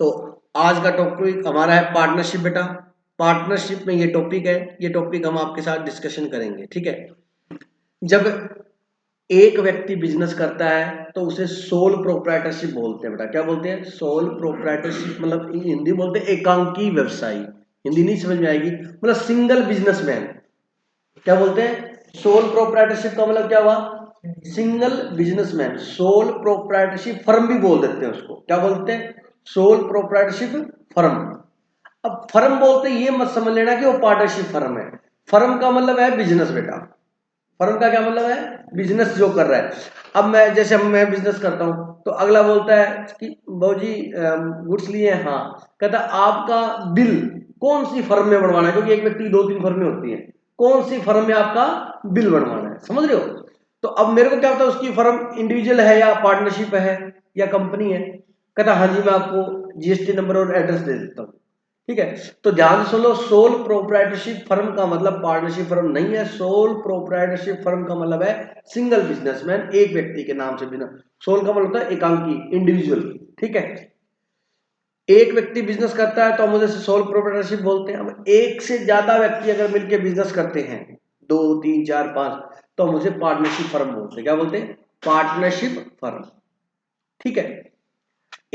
तो आज का टॉपिक हमारा है पार्टनरशिप बेटा। पार्टनरशिप में ये टॉपिक है, ये टॉपिक हम आपके साथ डिस्कशन करेंगे। ठीक है, जब एक व्यक्ति बिजनेस करता है तो उसे सोल प्रोप्राइटरशिप बोलते हैं बेटा। क्या बोलते हैं? सोल प्रोप्राइटरशिप, मतलब हिंदी बोलते हैं एकांकी व्यवसायी। हिंदी नहीं समझ में आएगी, मतलब सिंगल बिजनेसमैन। क्या बोलते हैं? सोल प्रोप्राइटरशिप का मतलब क्या हुआ? Single businessman. Sole proprietorship firm भी बोल देते हैं उसको। क्या बोलते हैं? Sole proprietorship firm. अब फर्म बोलते ये मत समझ लेना कि वो पार्टनरशिप फर्म है। फर्म का मतलब है बिजनेस बेटा। फर्म का क्या मतलब है? बिजनेस जो कर रहा है। अब मैं जैसे मैं बिजनेस करता हूं तो अगला बोलता है कि बाबू जी गुड्स लिए? हाँ। कहता आपका बिल कौन सी फर्म में बनवाना है, क्योंकि एक व्यक्ति दो तीन फर्में होती है। कौन सी फर्म में आपका बिल बनवाना है, समझ रहे हो? तो अब मेरे को क्या पता उसकी फर्म इंडिविजुअल है या पार्टनरशिप है या कंपनी है। कहता हाँ जी मैं आपको जीएसटी नंबर और एड्रेस दे देता हूँ। ठीक है, तो ध्यान से सुन लो, सोल प्रोप्राइटरशिप फर्म का मतलब पार्टनरशिप फर्म नहीं है। सोल प्रोप्राइटरशिप फर्म का मतलब है सिंगल बिजनेसमैन, एक व्यक्ति के नाम से बिजनेस। सोल का मतलब होता है एकांकी, इंडिविजुअल। ठीक है, एक व्यक्ति बिजनेस करता है तो हम उसे सोल प्रोप्राइटरशिप बोलते हैं। अब एक से ज्यादा व्यक्ति अगर मिलकर बिजनेस करते हैं, 2 3 4 5, तो हम उसे पार्टनरशिप फर्म बोलते हैं। क्या बोलते हैं? Partnership firm. ठीक है,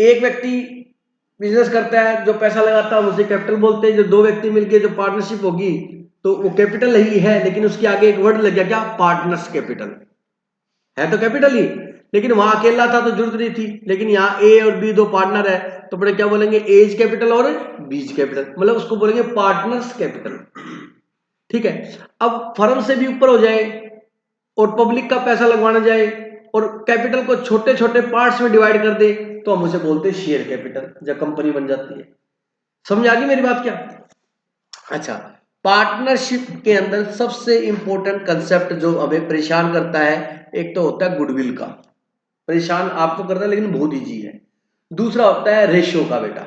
एक व्यक्ति बिजनेस करता है, जो पैसा लगाता है उसे कैपिटल बोलते हैं। जो दो व्यक्ति मिलके जो पार्टनरशिप होगी तो वो कैपिटल ही है, लेकिन उसके आगे एक वर्ड लग गया, क्या? Partners capital. है तो कैपिटल ही, लेकिन वहां अकेला था तो जरूरत नहीं थी। लेकिन यहाँ ए और बी दो पार्टनर है तो बड़े क्या बोलेंगे? एज कैपिटल और बीज कैपिटल, मतलब उसको बोलेंगे पार्टनर्स कैपिटल। ठीक है, अब फर्म से भी ऊपर हो जाए और पब्लिक का पैसा लगवाना जाए और कैपिटल को छोटे छोटे पार्ट्स में डिवाइड कर दे तो हम उसे बोलते हैं शेयर कैपिटल, जब कंपनी बन जाती है। समझ आ गई मेरी बात क्या? अच्छा, पार्टनरशिप के अंदर सबसे इंपॉर्टेंट कंसेप्ट जो हमें परेशान करता है, एक तो होता है गुडविल का। परेशान आपको करता है लेकिन बहुत इजी है। दूसरा होता है रेशियो का बेटा।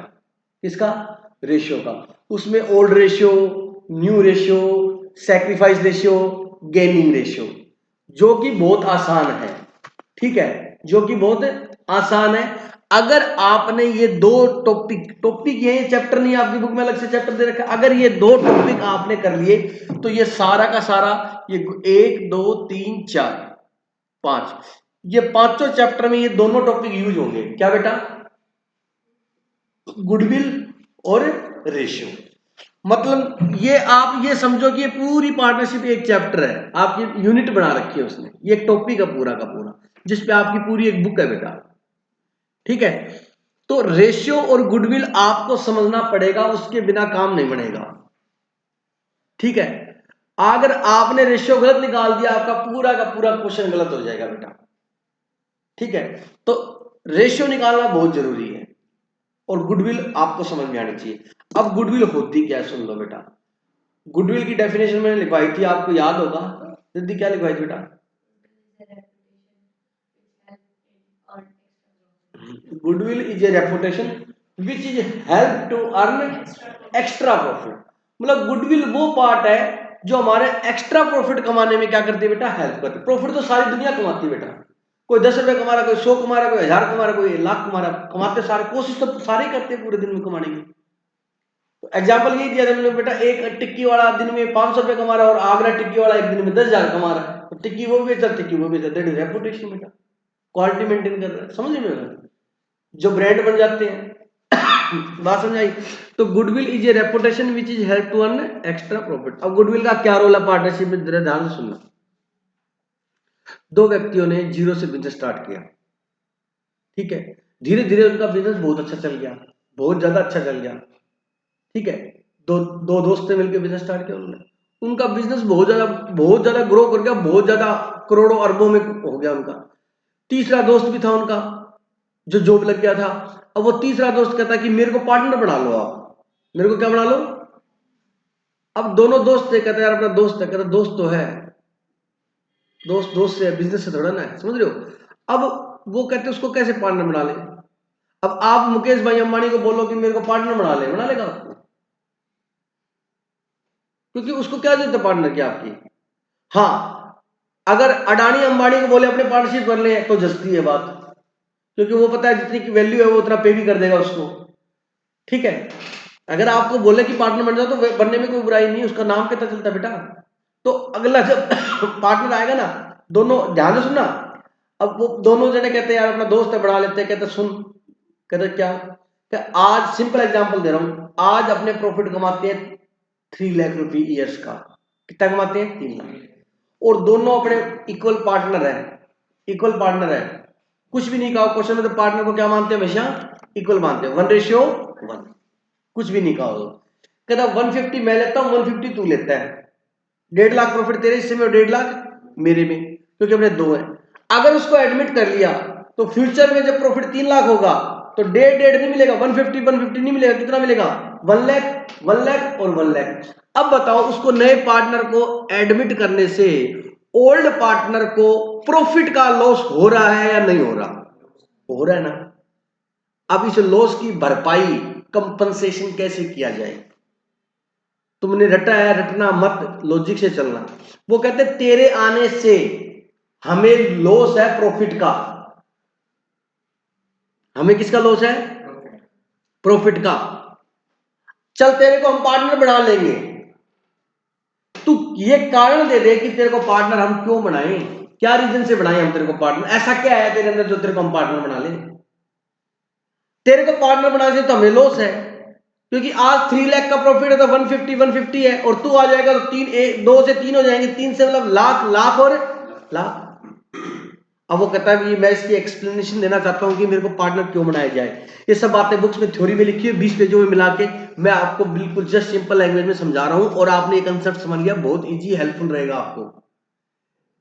किसका? रेशियो का। उसमें old ratio, new ratio, sacrifice ratio, gaining ratio, जो कि बहुत आसान है। ठीक है, जो कि बहुत आसान है। अगर आपने ये दो टॉपिक ये चैप्टर नहीं, आपकी बुक में अलग से चैप्टर दे रखा है, अगर ये दो टॉपिक आपने कर लिए तो ये सारा का सारा, ये 1 2 3 4 5, ये पांचों चैप्टर में ये दोनों टॉपिक यूज होंगे। क्या बेटा? गुडविल और रेशियो। मतलब ये आप ये समझो कि ये पूरी पार्टनरशिप एक चैप्टर है, आपकी यूनिट बना रखी है उसने। ये एक टॉपिक है पूरा का पूरा, जिसपे आपकी पूरी एक बुक है बेटा। ठीक है, तो रेशियो और गुडविल आपको समझना पड़ेगा, उसके बिना काम नहीं बनेगा। ठीक है, अगर आपने रेशियो गलत निकाल दिया, आपका पूरा का पूरा क्वेश्चन गलत हो जाएगा बेटा। ठीक है, तो रेशियो निकालना बहुत जरूरी है और गुडविल आपको समझ में आनी चाहिए। अब गुडविल होती क्या है सुन लो बेटा। गुडविल की डेफिनेशन मैंने लिखवाई थी, आपको याद होगा। दीदी क्या लिखवाई थी बेटा? Goodwill is a reputation which is help to earn extra profit. मतलब गुडविल वो पार्ट है जो हमारे एक्स्ट्रा प्रॉफिट कमाने में क्या करती है बेटा? हेल्प करती है। प्रॉफिट तो सारी दुनिया कमाती है बेटा। कोई 10 रुपए कमा रहा, कोई 100 कमा रहा, कोई 1000 कमा रहा, कोई 1 लाख कमा रहा, कमाते सारे, कोशिश तो सारे ही करते हैं पूरे दिन में कमाने की। तो एग्जाम्पल ये दिया था बेटा, एक टिक्की वाला दिन में 500 रुपए कमा रहा है और आगरा टिक्की वाला एक दिन में 10,000 कमा रहा है। तो टिक्की वो बेच रहा, टिक्की वो बेच रहा, दैट इज रेपुटेशन बेटा। क्वालिटी मेंटेन कर रहा है, समझ में? जो ब्रांड बन जाते हैं। बात समझ आई? तो goodwill is a reputation which is help to earn extra profit. अब गुडविल का क्या रोल है पार्टनरशिप में, जरा ध्यान से सुनना। दो व्यक्तियों ने जीरो से बिजनेस स्टार्ट किया। ठीक है, धीरे धीरे उनका बिजनेस बहुत अच्छा चल गया, बहुत ज्यादा अच्छा चल गया। ठीक है, दो दो दोस्त ने मिलकर बिजनेस स्टार्ट किया उन्होंने। उनका बिजनेस बहुत ज्यादा ग्रो कर गया, बहुत ज्यादा करोड़ों अरबों में हो गया उनका। तीसरा दोस्त भी था उनका जो जॉब लग गया था। अब वो तीसरा दोस्त कहता कि मेरे को पार्टनर बना लो, आप मेरे को क्या बना लो? अब दोनों दोस्त थे, कहते यार अपना दोस्त है, कहता दोस्त तो है, दोस्त दोस्त से बिजनेस से थोड़ा ना है, समझ रहे हो? अब वो कहते उसको कैसे पार्टनर बना ले। अब आप मुकेश भाई अंबानी को बोलो कि मेरे को पार्टनर बना ले, बना लेगा आपको? क्योंकि उसको क्या जरूरत है पार्टनर की आपकी। हाँ, अगर अडानी अंबानी को बोले अपने पार्टनरशिप कर ले तो जस्ती है बात, क्योंकि वो पता है जितनी की वैल्यू है वो उतना पे भी कर देगा उसको। ठीक है। अगर आपको बोले कि पार्टनर बन जाओ तो बनने में कोई बुराई नहीं है, उसका नाम कितना चलता है बेटा। तो अगला जब पार्टनर आएगा ना, दोनों ध्यान से सुनना। अब वो दोनों जने कहते हैं यार अपना दोस्त है, बढ़ा लेते हैं। कहते सुन, कहते क्या आज सिंपल एग्जांपल दे रहा हूं, आज अपने प्रॉफिट कमाते हैं 3 लाख रुपए ईयर्स का। कितना कमाते हैं? 3 लाख। और दोनों अपने इक्वल पार्टनर है, इक्वल पार्टनर है। कुछ भी नहीं कहा क्वेश्चन में, तो पार्टनर को क्या मानते हैं? हमेशा इक्वल मानते हैं, 1:1। कुछ भी नहीं कहा। कहता 150 मैं लेता हूं, 150 तू लेता है। 1.5 लाख प्रॉफिट तेरे हिस्से में और 1.5 लाख मेरे में, क्योंकि अपने दो है। अगर उसको एडमिट कर लिया तो फ्यूचर में जब प्रॉफिट 3 लाख होगा तो 1.5 नहीं मिलेगा, 150 नहीं मिलेगा। कितना मिलेगा? 1 लाख, 1 लाख और 1 लाख। अब बताओ उसको नए पार्टनर को एडमिट करने से ओल्ड पार्टनर को प्रॉफिट का लॉस हो रहा है या नहीं हो रहा? हो रहा है ना। अब इस लॉस की भरपाई, कंपनसेशन कैसे किया जाए? तुमने रटा है, रटना मत, लॉजिक से चलना। वो कहते तेरे आने से हमें लॉस है प्रॉफिट का। हमें किसका लॉस है? प्रॉफिट का। चल तेरे को हम पार्टनर बना लेंगे, तू ये कारण दे दे कि तेरे को पार्टनर हम क्यों बनाएं, क्या रीजन से बनाएं हम तेरे को पार्टनर? ऐसा क्या है तेरे अंदर जो तेरे को हम पार्टनर बना लें? तेरे को पार्टनर बनाने से तो हमें लॉस है, क्योंकि आज 3 लाख का प्रॉफिट है तो 150 है, और तू आ जाएगा तो 2 से 3 हो जाएंगे, 3 से मतलब लाख, लाख और लाख। अब वो कहता है मैं इसकी एक्सप्लेनेशन देना चाहता हूं कि मेरे को पार्टनर क्यों बनाया जाए। ये सब बातें बुक्स में थ्योरी में लिखी है, 20 पेजों में मिला के मैं आपको बिल्कुल जस्ट सिंपल लैंग्वेज में समझा रहा हूं, और आपने ये कंसेप्ट समझ लिया, बहुत इजी हेल्पफुल रहेगा आपको।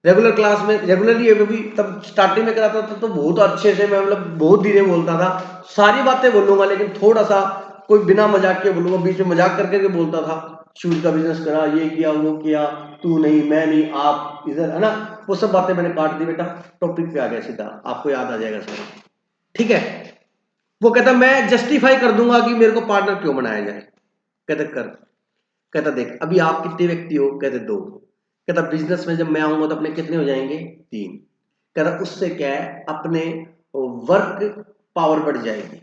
रेगुलर क्लास में रेगुलरली भी तब स्टार्टिंग में कराता था तो बहुत अच्छे से मैं मतलब बहुत धीरे बोलता था, सारी बातें बोलूंगा लेकिन थोड़ा सा कोई बिना मजाक के बोलूंगा, बीच में मजाक करके बोलता था। शूज का बिजनेस करा, ये किया वो किया, तू नहीं मैं नहीं आप इधर, है ना। वो सब बातें मैंने काट दी बेटा, टॉपिक पे आ गया सीधा, आपको याद आ जाएगा सर। ठीक है। वो कहता मैं जस्टिफाई कर दूंगा कि मेरे को पार्टनर क्यों बनाया जाए। कहते कर। कहता देख अभी आप कितने व्यक्ति हो? कहते 2। कहता बिजनेस में जब मैं आऊंगा तो अपने कितने हो जाएंगे? 3। कहता उससे क्या है, अपने वर्क पावर बढ़ जाएगी।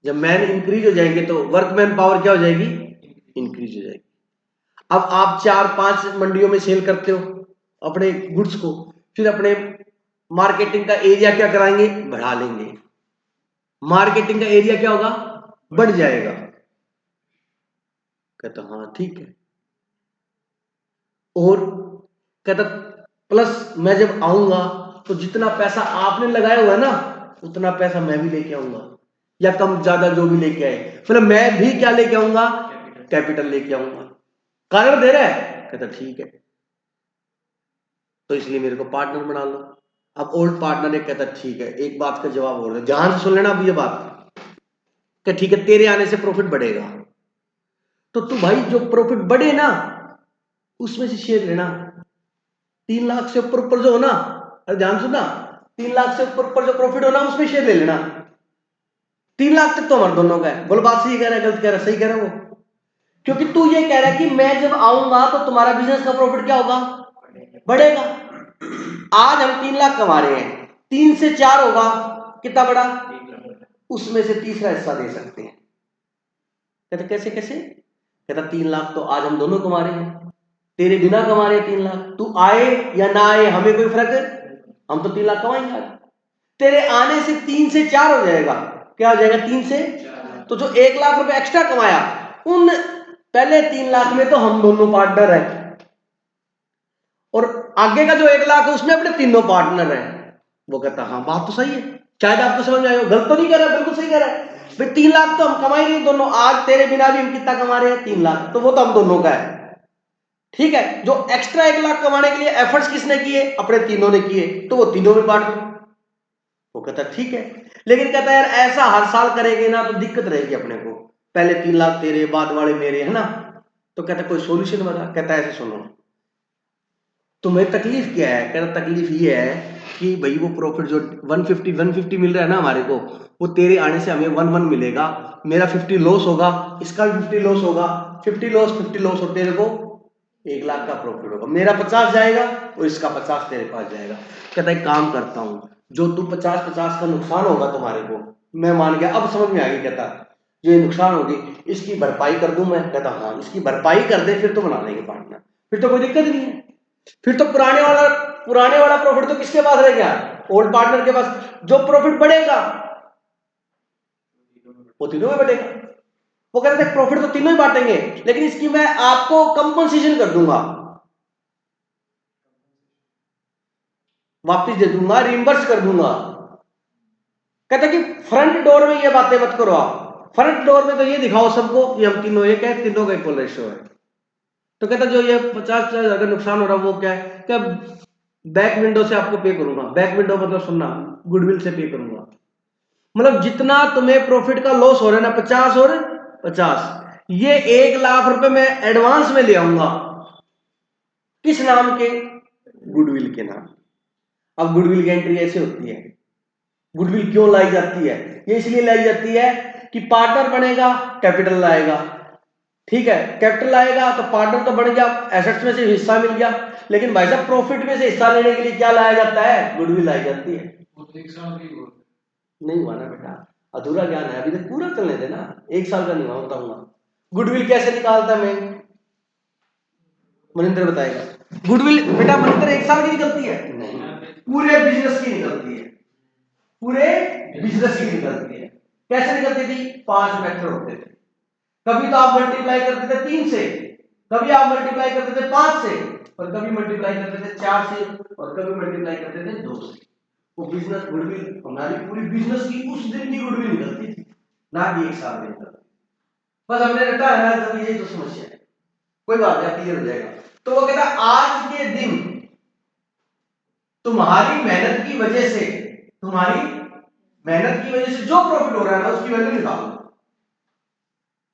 जब मैन इंक्रीज हो जाएंगे तो वर्क मैन पावर क्या हो जाएगी? इंक्रीज हो जाएगी। अब आप 4-5 मंडियों में सेल करते हो अपने गुड्स को, फिर अपने मार्केटिंग का एरिया क्या कराएंगे? बढ़ा लेंगे। मार्केटिंग का एरिया क्या होगा? बढ़ जाएगा। कहता हाँ ठीक है। और कहता प्लस मैं जब आऊंगा तो जितना पैसा आपने लगाया हुआ है ना उतना पैसा मैं भी लेके आऊंगा, या कम ज्यादा जो भी लेके आए, मतलब मैं भी क्या लेके आऊंगा? कैपिटल लेके आऊंगा। कारण दे रहा है? कहता ठीक है, तो इसलिए मेरे को पार्टनर बना लो। अब ओल्ड पार्टनर है, कहता ठीक है, एक बात का जवाब और ध्यान से सुन लेना अब ये बात, कि ठीक है तेरे आने से प्रॉफिट बढ़ेगा, तो तू भाई जो प्रॉफिट बढ़े ना उसमें से शेयर लेना। 3 लाख से ऊपर ऊपर जो हो ना, अरे ध्यान सुनना, 3 लाख से ऊपर ऊपर जो प्रॉफिट हो ना उसमें शेयर ले लेना। 3 लाख तक तो हमारे दोनों का है। बोलो बात सही कह रहा है गलत कह रहा है? सही कह रहा है वो, क्योंकि तू ये कह रहा है कि मैं जब आऊंगा तो तुम्हारा बिजनेस का प्रॉफिट क्या होगा? बढ़ेगा। आज हम 3 लाख कमा रहे हैं, 3 से 4 होगा, कितना बड़ा? उसमें से तीसरा हिस्सा दे सकते हैं। कहते कैसे कैसे? कहता 3 लाख तो आज हम दोनों कमा रहे हैं, तेरे बिना कमा रहे हैं 3 लाख, तू आए या ना आए हमें कोई फर्क है, हम तो 3 लाख कमाएंगे आज। तेरे आने से 3 से 4 हो जाएगा। क्या हो जाएगा? 3 से, तो जो 1 लाख रुपए एक्स्ट्रा कमाया उन पहले 3 लाख में तो हम दोनों पार्टनर हैं, और आगे का जो 1 लाख है उसमें अपने तीनों पार्टनर हैं। वो कहता हाँ बात तो सही है, शायद आपको समझ में आए, गलत तो नहीं कह रहा, बिल्कुल सही कह रहा है भाई। 3 लाख तो हम कमाएंगे दोनों, आज तेरे बिना भी हम कितना कमा रहे हैं? 3 लाख, तो वो तो हम दोनों का है। ठीक है, जो एक्स्ट्रा 1 लाख कमाने के लिए एफर्ट्स किसने किए? अपने तीनों ने किए, तो वो तीनों में बांट दो। वो कहता ठीक है, लेकिन कहता यार ऐसा हर साल करेंगे ना तो दिक्कत रहेगी अपने को, पहले 3 लाख तेरे बाद वाले मेरे, है ना। तो कहता कोई सोल्यूशन बता। कहता ऐसे सुनो, तुम्हें तकलीफ क्या है? कहता तकलीफ ये है कि भाई वो प्रॉफिट जो 150 मिल रहा है ना हमारे को, वो तेरे आने से हमें 1 मिलेगा, मेरा 50 लॉस होगा, इसका भी 50 लॉस होगा, 50 लॉस और तेरे को 1 लाख का प्रॉफिट होगा, मेरा 50 जाएगा और इसका 50 तेरे पास जाएगा। कहता एक काम करता हूं, जो तू 50-50 का नुकसान होगा तुम्हारे को, मैं मान गया, अब समझ में आ गई। कहता जो ये नुकसान होगी इसकी भरपाई कर दूं मैं। कहता हाँ इसकी भरपाई कर दे फिर तो बना लेंगे पार्टनर, फिर तो कोई दिक्कत नहीं है। फिर तो पुराने वाला प्रॉफिट तो किसके पास रह गया, ओल्ड पार्टनर के पास। जो प्रॉफिट बढ़ेगा वो तीनों में बढ़ेगा। वो कहते हैं प्रॉफिट तो तीनों ही बांटेंगे लेकिन इसकी मैं आपको कंपनसेशन कर दूंगा, वापस दे दूंगा, रिइंबर्स कर दूंगा। कहता कि फ्रंट डोर में ये बातें मत करो आप, फ्रंट डोर में तो ये दिखाओ सबको कि हम तीनों ये क्या है, तीनों का इक्वल रेशियो है। तो कहता जो ये 50,000 का नुकसान हो रहा वो क्या है, क्या बैक विंडो से आपको पे करूंगा। बैक विंडो मतलब सुनना, गुडविल से पे करूंगा। मतलब जितना तुम्हें प्रॉफिट का लॉस हो रहा है ना 50 और 50, ये 1 लाख रुपए मैं एडवांस में ले आऊंगा। किस नाम के, गुडविल के नाम। अब गुडविल की एंट्री ऐसे होती है। गुडविल क्यों लाई जाती है, ये इसलिए लाई जाती है कि पार्टनर बनेगा कैपिटल लाएगा, ठीक है। कैपिटल लाएगा तो पार्टनर तो बन गया, एसेट्स में से हिस्सा मिल गया, लेकिन भाई साहब प्रॉफिट में से हिस्सा लेने के लिए क्या लाया जाता है, गुडविल लाई जाती है। नहीं हुआ ना बेटा, अधूरा ज्ञान है, अभी तक पूरा चलने देना। 1 साल का नहीं हुआ, बताऊंगा। गुडविल कैसे निकालता मैं, मनिंदर बताएगा। गुडविल बेटा मनिंदर 1 साल की निकलती है नहीं, पूरे बिजनेस की निकलती है, पूरे बिजनेस की निकलती है। कैसे निकलती थी, 5 मेथड होते थे। कभी तो आप मल्टीप्लाई करते थे 3 से, कभी आप मल्टीप्लाई करते थे 5 से, और कभी मल्टीप्लाई करते थे 4 से, और कभी मल्टीप्लाई करते थे 2 से। वो बिजनेस गुडविल हमारी पूरी बिजनेस की उस दिन की गुडविल निकलती थी, ना कि 1 साल में निकलती। बस हमने रटा है ना, जब यही तो समस्या है। कोई बात नहीं, क्लियर हो जाएगा। तो वो कहता आज के दिन तुम्हारी मेहनत की वजह से, तुम्हारी मेहनत की वजह से जो प्रॉफिट हो रहा है ना उसकी वैल्यू निकालो।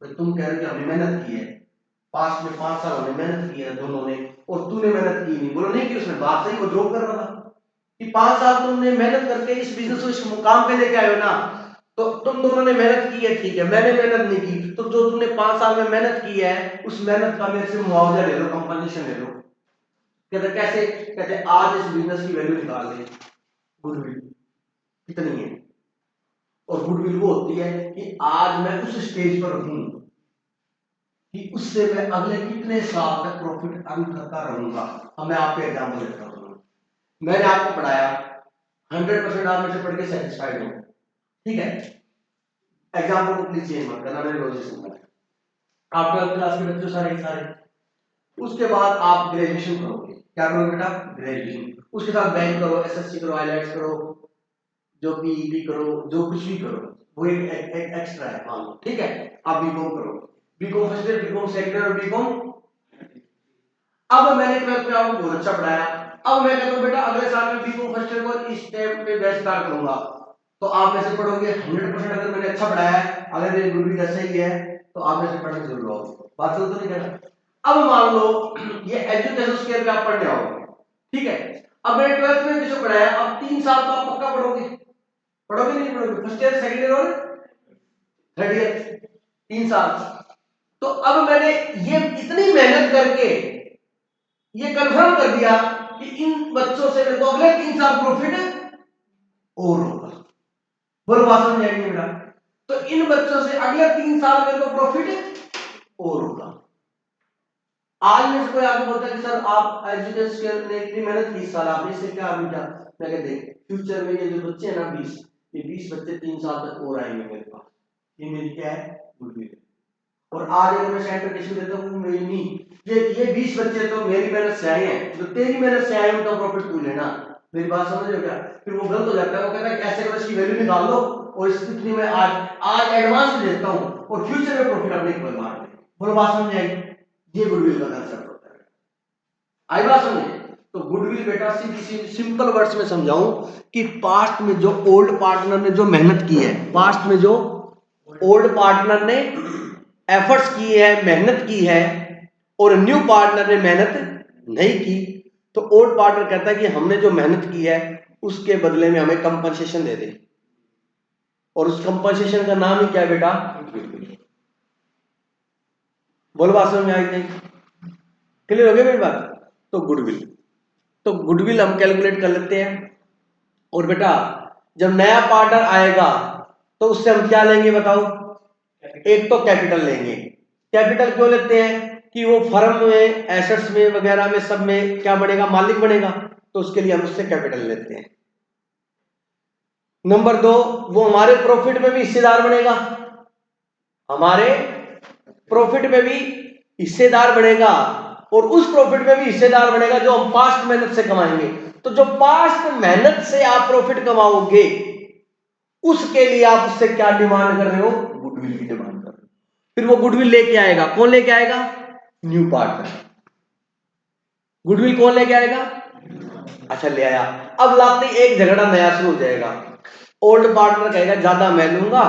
तो तुम कह रहे हो कि हमने मेहनत की है, पास्ट में 5 साल हमने मेहनत की है दोनों ने, और तूने मेहनत की नहीं। बोलो नहीं कि उसने बात सही, वो जॉब कर रहा था कि 5 साल तुमने मेहनत करके इस बिजनेस को इस मुकाम पे लेके आए हो ना, तो तुम दोनों ने मेहनत की है, ठीक है। मैंने मेहनत नहीं की, तो जो तुमने 5 साल में मेहनत की है उस मेहनत का मेरे से मुआवजा ले लो, कंपनसेशन ले लो। कहते कैसे, कहते आज इस बिजनेस की वैल्यू निकाल ले, गुडविल कितनी है। और गुडविल वो होती है कि आज मैं उस स्टेज पर हूं कि उससे मैं अगले कितने साल तक प्रॉफिट अर्न करता रहूंगा। अब मैं आपको एग्जांपल देता हूं। मैंने आपको पढ़ाया, 100% आप मेरे से पढ़ के सेटिस्फाइड हो, ठीक है। एग्जांपल को प्लीज चेंज मत करना, मेरे लॉजिक समझना। आप 12th क्लास के बच्चों सारे सारे, उसके बाद आप ग्रेजुएशन करोगे। क्या करोगे बेटा, ग्रेजुएशन। उसके साथ बैंक करो, एसएससी करो, आईलेट्स करो, जो पीईटी करो, जो कुछ भी करो, वो एक एक्स्ट्रा है, मान लो, ठीक है। आप बीकॉम करो, BCom first year, BCom second year और बीकॉम। अब मैंने 12th में आपको बहुत अच्छा पढ़ाया, अब मैं कहता हूं बेटा अगले साल में बीकॉम फर्स्ट ईयर को इस टाइम पे बैच स्टार्ट करूंगा, तो आप में से पढ़ोगे 100%। अगर मैंने अच्छा पढ़ाया है, अगर मेरी गुड भी सही है, तो आप में से पढ़ने जरूर आओगे। बात तो नहीं कहना। अब मान लो ये एजुकेशन स्केल पे आप पढ़ने आओगे, ठीक है। अब मैंने 12th में किसको पढ़ाया, अब 3 साल तो आप पक्का पढ़ोगे, पढ़ोगे नहीं पढ़ोगे, फर्स्ट ईयर सेकंड ईयर और थर्ड ईयर, 3 साल। तो अब मैंने ये इतनी मेहनत करके ये कंफर्म कर दिया कि इन बच्चों से मेरे को अगले 3 साल प्रॉफिट और होगा। बोलो बात समझ आएगी बेटा। तो इन बच्चों से अगले 3 साल मेरे को प्रॉफिट और होगा। आज में से कोई आगे बोलता है कि सर आप एजुकेशन ने इतनी मेहनत की, साल आपने इससे क्या मिला। मैं कहते देख फ्यूचर में ये जो बच्चे हैं ना 20, ये 20 बच्चे 3 साल तक और आएंगे मेरे पास, ये मेरी क्या है, गुडविल। और आज अगर मैं सेंटर टिश्यू देता हूँ मेरी नहीं, ये 20 बच्चे तो मेरी मेहनत से आए हैं, जो तेरी मेहनत से आए उनका प्रॉफिट तू लेना। मेरी बात समझ रहे हो क्या। फिर वो गलत हो जाता है, वो कहता है कि ऐसे इसकी वैल्यू निकाल लो और इतनी मैं आज एडवांस में देता हूँ और फ्यूचर में प्रॉफिट अपने को मार दे। बोलो बात समझ आएगी। ये गुडविल का कंसेप्ट होता है। आई बात समझे। तो गुडविल बेटा सिंपल वर्ड्स में समझाऊं कि पास्ट में जो ओल्ड पार्टनर ने जो मेहनत की है, पास्ट में जो ओल्ड पार्टनर ने एफर्ट्स की है, मेहनत की है, और न्यू पार्टनर ने मेहनत नहीं की, तो ओल्ड पार्टनर कहता है कि हमने जो मेहनत की है उसके बदले में हमें कंपनसेशन दे दे, और उस कंपनसेशन का नाम ही क्या है बेटा, बोलो बात समझ में आई नहीं, क्लियर हो गया मेरी बात। तो गुडविल हम कैलकुलेट कर लेते हैं। और बेटा जब नया पार्टनर आएगा तो उससे हम क्या लेंगे बताओ, एक तो कैपिटल लेंगे। कैपिटल क्यों लेते हैं कि वो फर्म में एसेट्स में वगैरह में सब में क्या बनेगा, मालिक बनेगा, तो उसके लिए हम उससे कैपिटल लेते हैं। नंबर 2, वो हमारे प्रॉफिट में भी हिस्सेदार बनेगा, हमारे प्रॉफिट में भी हिस्सेदार बनेगा, और उस प्रॉफिट में भी हिस्सेदार बनेगा जो हम पास्ट मेहनत से कमाएंगे। तो जो पास्ट मेहनत से आप प्रॉफिट कमाओगे उसके लिए आप उससे क्या डिमांड कर रहे हो, गुडविल की डिमांड कर रहे हो। फिर वो गुडविल लेके आएगा, कौन लेके आएगा, न्यू पार्टनर। गुडविल कौन लेके आएगा, अच्छा ले आया। अब लाते एक झगड़ा नया शुरू हो जाएगा। ओल्ड पार्टनर कहेगा ज्यादा मैं लूंगा,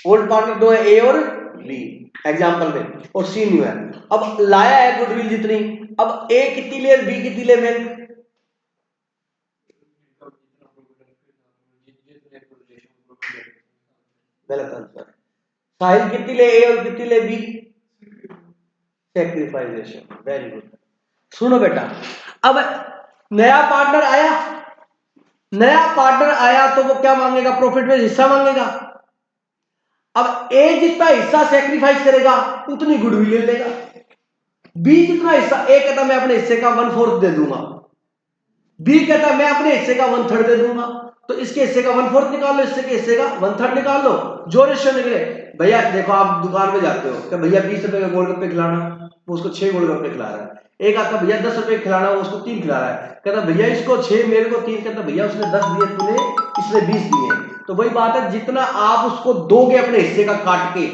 ओल्ड पार्टनर दो है ए और बी एग्जांपल में, और सी न्यू है। अब लाया है गुडविल जितनी, अब ए कितनी ले बी कितनी ले बैंक, गलत आंसर। साहिल कितनी ले ए और कितनी ले B, sacrifice ratio, very good. सुनो बेटा, अब नया पार्टनर आया, नया पार्टनर आया तो वो क्या मांगेगा, प्रॉफिट में हिस्सा मांगेगा। अब ए जितना हिस्सा सेक्रीफाइस करेगा उतनी गुडविल ले लेगा। बी जितना हिस्सा, ए कहता मैं अपने हिस्से का 1/4 दे दूंगा, बी कहता मैं अपने हिस्से का 1/3 दे दूंगा। तो इसके हिस्से का 1/4 निकाल लो, इससे के हिस्से का 1/3 निकाल लो, जो रेशियो निकले। भैया देखो, आप दुकान में जाते हो कि भैया 20 रुपए का गोलगप्पे खिलाना, वो उसको 6 गोलगप्पे खिला रहा है। एक आता भैया 10 रुपए खिलाना, वो उसको 3 खिला रहा है। कहता भैया इसको 6 मेरे को 3, कहता भैया उसने 10 दिए तूने, इसने 20 दिए। तो वही बात है, जितना आप उसको दोगे अपने हिस्से का काट के,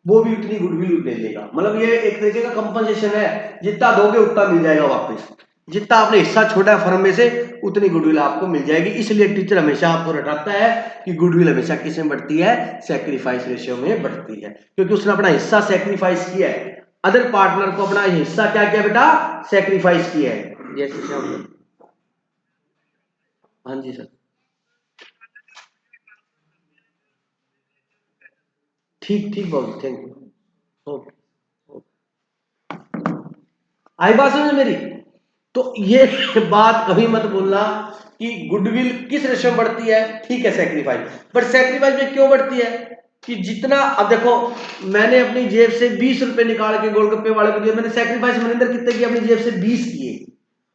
वो भी उतनी गुडविल ले लेगा। मतलब ये एक तरीके का कंपनसेशन है, जितना दोगे उतना मिल जाएगा वापस। जितना आपने हिस्सा छोटा है फर्म में से उतनी गुडविल आपको मिल जाएगी। इसलिए टीचर हमेशा आपको रटाता है कि गुडविल हमेशा किसमें बढ़ती है, सेक्रीफाइस रेशियो में बढ़ती है, क्योंकि उसने अपना हिस्सा सेक्रीफाइस किया है। अदर पार्टनर को अपना हिस्सा क्या किया बेटा, सेक्रीफाइस किया है। जैसे श्याम, हाँ जी सर, ठीक ठीक बाबू, थैंक यू, ओके। आई बात समझ मेरी। तो ये बात कभी मत बोलना कि गुडविल किस रेशियो में बढ़ती है, ठीक है सेक्रीफाइस, बट सेक्रीफाइस में क्यों बढ़ती है कि जितना, अब देखो मैंने अपनी जेब से 20 रुपए निकाल के गोलगप्पे वाले को दिए, मैंने सेक्रीफाइस मनिंदर कितने किए, अपनी जेब से 20 किए,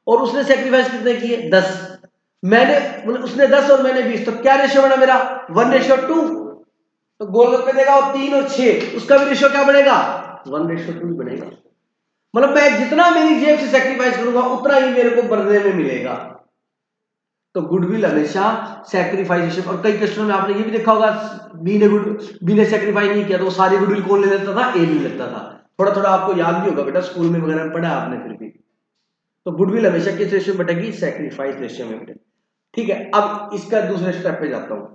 और उसने सेक्रीफाइस कितने किए, 10। मैंने, उसने 10 और मैंने 20, तो क्या रेशियो बना मेरा, 1:2। तो गोलगप्पे देगा और 3 और 6, उसका भी रेशियो क्या बनेगा, 1:2 बनेगा। मतलब मैं जितना मेरी जेब से सेक्रीफाइस करूंगा उतना ही मेरे को बदले में मिलेगा। तो गुडविल हमेशा सेक्रीफाइस। और कई क्वेश्चनों में आपने ये भी देखा होगा, बी ने सेक्रीफाइस नहीं किया तो सारी गुडविल कौन ले लेता था, ए ले लेता था। थोड़ा थोड़ा आपको याद भी होगा बेटा, स्कूल में वगैरह पढ़ा आपने फिर भी। तो गुडविल हमेशा किस रेशियो में बढ़ेगी, सेक्रीफाइस रेशियो में बढ़ेगी। ठीक है, अब इसका दूसरे स्टेप पे जाता हूं।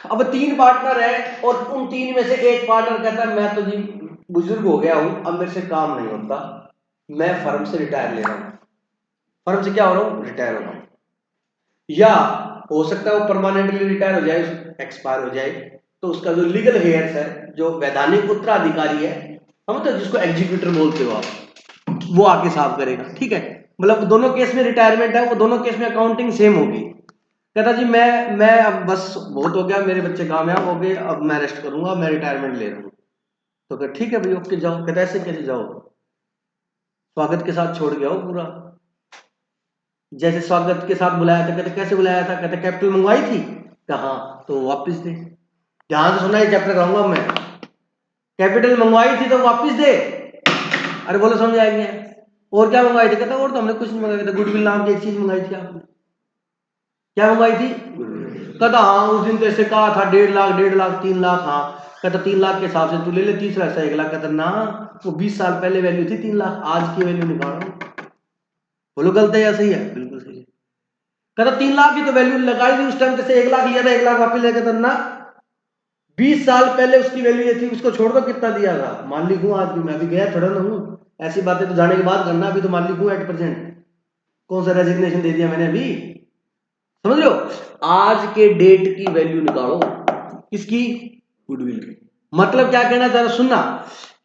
अब 3 पार्टनर है और उन 3 में से एक पार्टनर कहता है मैं तो जी बुजुर्ग हो गया हूं, अब मेरे से काम नहीं होता, मैं फर्म से रिटायर ले रहा हूं। फर्म से क्या हो रहा हूं, रिटायर हो रहा हूं। या हो सकता है वो परमानेंटली रिटायर हो जाए, एक्सपायर हो जाए, तो उसका जो लीगल हेयर्स है, जो वैधानिक उत्तराधिकारी है, हम तो जिसको एग्जीक्यूटर बोलते हो आप, वो आके साफ करेगा। ठीक है, मतलब दोनों केस में रिटायरमेंट है, वो दोनों केस में अकाउंटिंग सेम होगी। कहता जी मैं अब बस बहुत हो गया, मेरे बच्चे कामयाब हो गए, अब मैं रेस्ट करूंगा, मैं रिटायरमेंट ले रहा हूँ। तो कहता ठीक है भाई ओके जाओ। कहता ऐसे कैसे जाओ, स्वागत के साथ छोड़ गया हो पूरा। जैसे स्वागत के साथ बुलाया था, कहते कैसे बुलाया था, कहते कैपिटल मंगवाई थी, कहा तो वापस दे। ध्यान से सुना, ये चैप्टर कहूंगा मैं, कैपिटल मंगवाई थी तो वापस दे। अरे बोलो समझ आएंगे। और क्या मंगवाई थी, कहता और तो हमने कुछ नहीं मंगाया था, गुडविल नाम की एक चीज मंगाई थी आपने। क्या मंगवाई थी, कहता हाँ उस दिन तो ऐसे कहा था 1.5 लाख 1.5 लाख 3 लाख, हाँ। कहता 3 लाख के हिसाब से तू ले ले, तीसरा ऐसा 1 लाख। कहता ना, वो 20 साल पहले वैल्यू थी 3 लाख, आज की वैल्यू निकालो। बोलो गलत है या सही है, बिल्कुल सही है। कहता 3 लाख की तो वैल्यू लगाई थी उस टाइम, जैसे 1 लाख लिया था 1 लाख वापस ले। कहता ना, 20 साल पहले उसकी वैल्यू ये थी, उसको छोड़ दो कितना दिया था, मालिक हूं आज भी, मैं अभी गया थोड़ा ना हूं। ऐसी बातें तो जाने के बाद करना, अभी तो मालिक हूं @present। कौन सा रेजिग्नेशन दे दिया मैंने अभी, समझ लो। आज के डेट की वैल्यू निकालो, किसकी, गुडविल की। मतलब क्या कहना चाह रहा, सुनना,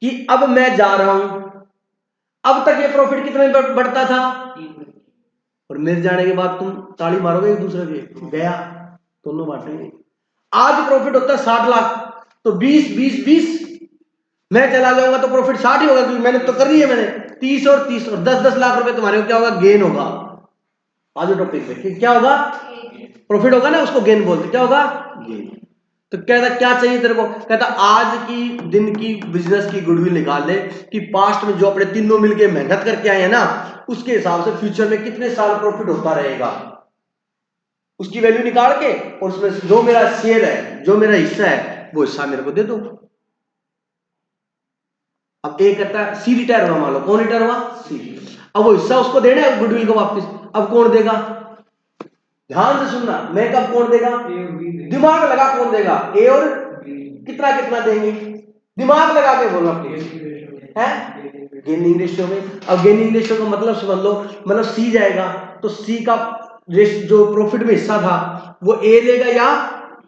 कि अब मैं जा रहा हूं, अब तक ये प्रॉफिट कितने बढ़ता था, और मेरे जाने के बाद तुम ताली मारोगे एक दूसरे के, गया, दोनों बांटेंगे। आज प्रॉफिट होता है 60 लाख, तो 20 मैं चला जाऊंगा तो प्रॉफिट 60 ही होगा, क्योंकि मेहनत तो कर रही है मैंने। 30 और 30 और 10 लाख रुपए तुम्हारे को क्या होगा, गेन होगा। आज टॉपिक पे क्या होगा, प्रॉफिट होगा ना, उसको गेन बोलते, क्या होगा, गेन। तो कहता क्या चाहिए तेरे को, कहता आज की दिन की बिजनेस की गुडविल निकाल ले कि पास्ट में जो अपने तीनों मिलके मेहनत करके आए हैं ना, उसके हिसाब से फ्यूचर में कितने साल प्रॉफिट होता रहेगा, उसकी वैल्यू निकाल के, और उसमें जो मेरा शेयर है, जो मेरा हिस्सा है, वो हिस्सा मेरे को दे दो। अब एक कहता है सी रिटायर हुआ, मान लो कौन रिटायर हुआ, सी। अब वो हिस्सा उसको देना है गुडविल को वापस, अब कौन देगा, ध्यान से सुनना, मैं कब कौन देगा, दिमाग लगा कौन देगा, ए और कितना कितना देंगे, दिमाग लगा के बोलना प्लीज, है गेनिंग रेशियो में। अब गेनिंग रेशियो का मतलब समझ लो, मतलब सी जाएगा तो सी का जो प्रॉफिट में हिस्सा था वो ए लेगा या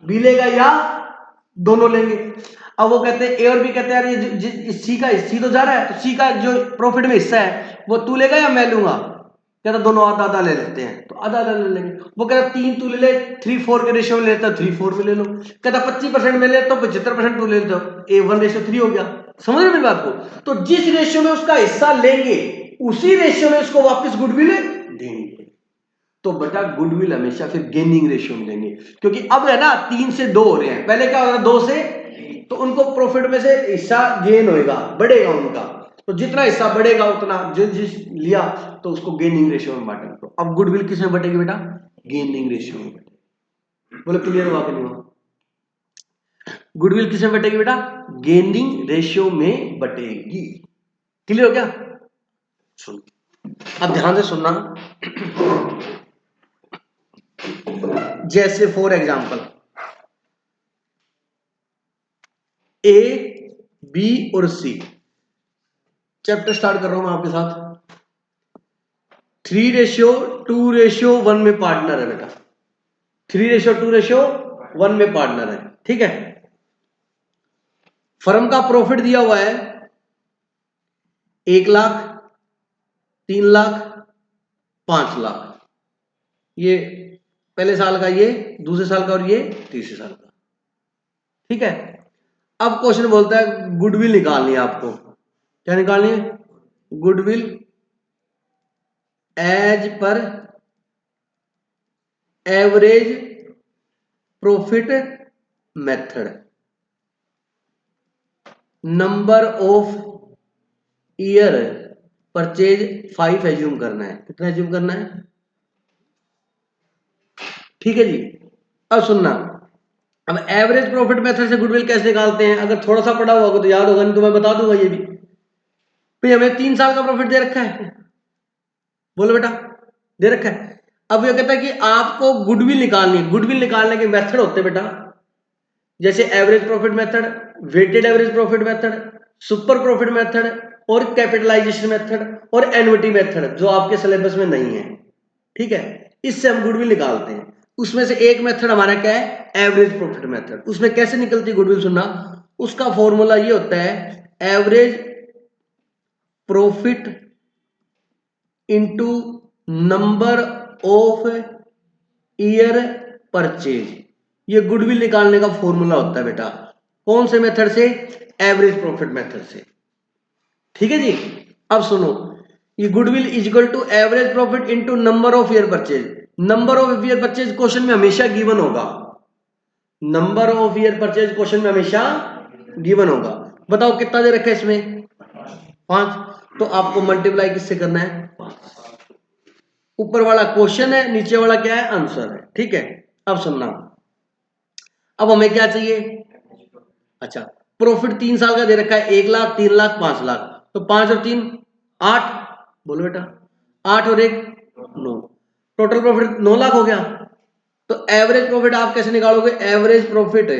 बी लेगा या दोनों लेंगे। अब वो कहते हैं ए और बी कहते हैं यार ये सी का, सी तो जा रहा है, तो सी का जो प्रॉफिट में हिस्सा है वो तू लेगा या मैं लूंगा, कहता दोनों आधा आधा ले लेते हैं, तो आधा आधा ले लेंगे। वो कहता 3 तू ले ले, 3:4 के रेशियो में लेता, 3:4 में ले लो। कहता 25% में ले तो 75% तू ले लो, A1:3 हो गया। समझ रहे मेरी बात को, तो जिस रेशियो में उसका हिस्सा लेंगे उसी रेशियो में उसको वापस गुडविल देंगे। तो बेटा गुडविल हमेशा फिर गेनिंग रेशियो में देंगे, क्योंकि अब है ना 3 से 2 हो रहे हैं, पहले क्या हो रहा 2 से, तो उनको प्रॉफिट में से हिस्सा गेन होएगा, बढ़ेगा उनका, तो जितना हिस्सा बढ़ेगा उतना जिस लिया तो उसको गेनिंग रेशियो में बांटेंगे। तो अब गुडविल किस में बटेगी बेटा, गेनिंग रेशियो में बटेगी। बोले क्लियर हुआ कि नहीं हुआ, गुडविल किस में बटेगी बेटा, गेनिंग रेशियो में बटेगी। क्लियर हो गया, सुन अब ध्यान से सुनना। जैसे फॉर एग्जांपल ए बी और सी, चैप्टर स्टार्ट कर रहा हूं मैं आपके साथ। 3:2:1 में पार्टनर है बेटा, 3:2:1 में पार्टनर है, ठीक है। फर्म का प्रॉफिट दिया हुआ है 1 लाख, 3 लाख, 5 लाख, ये पहले साल का, ये दूसरे साल का, और ये तीसरे साल का, ठीक है। अब क्वेश्चन बोलता है गुडविल निकालनी है आपको, क्या निकालनी है, goodwill as per average profit method, number of year purchase 5 assume करना है, कितना एज्यूम करना है, ठीक है जी। अब सुनना, अब एवरेज प्रॉफिट मेथड से गुडविल कैसे निकालते हैं, अगर थोड़ा सा पढ़ा हुआ होगा तो याद होगा, नहीं तो मैं बता दूंगा ये भी। भाई हमें 3 साल का प्रॉफिट दे रखा है, बोलो बेटा दे रखा है। अब ये कहता है कि आपको गुडविल निकालनी है, गुडविल निकालने के मेथड होते हैं बेटा, जैसे average profit method, weighted average profit method, super profit method, और कैपिटलाइजेशन मेथड, और एन्युटी मेथड, जो आपके सिलेबस में नहीं है, ठीक है। इससे हम गुडविल निकालते हैं। उसमें से एक मेथड हमारा क्या है, एवरेज प्रॉफिट मेथड। उसमें कैसे निकलती है गुडविल, सुनना, उसका फॉर्मूला ये होता है average profit into number of year purchase, ये गुडविल निकालने का फॉर्मूला होता है बेटा। कौन से मेथड से, एवरेज प्रॉफिट मेथड से, ठीक है जी। अब सुनो, ये goodwill is equal to average profit into number of year purchase. Number of year purchase question में हमेशा गिवन होगा, number of year purchase question में हमेशा गिवन होगा। बताओ कितना दे रखा है इसमें, 5, तो आपको मल्टीप्लाई किससे करना है, 5। ऊपर वाला क्वेश्चन है, नीचे वाला क्या है, आंसर है, ठीक है। अब सुनना, अब हमें क्या चाहिए, अच्छा प्रॉफिट 3 साल का दे रखा है, 1 लाख, 3 लाख, 5 लाख, तो 5 और 3 8, बोलो बेटा 8 और 1 9, टोटल प्रॉफिट 9 लाख हो गया। तो एवरेज प्रॉफिट आप कैसे निकालोगे, average profit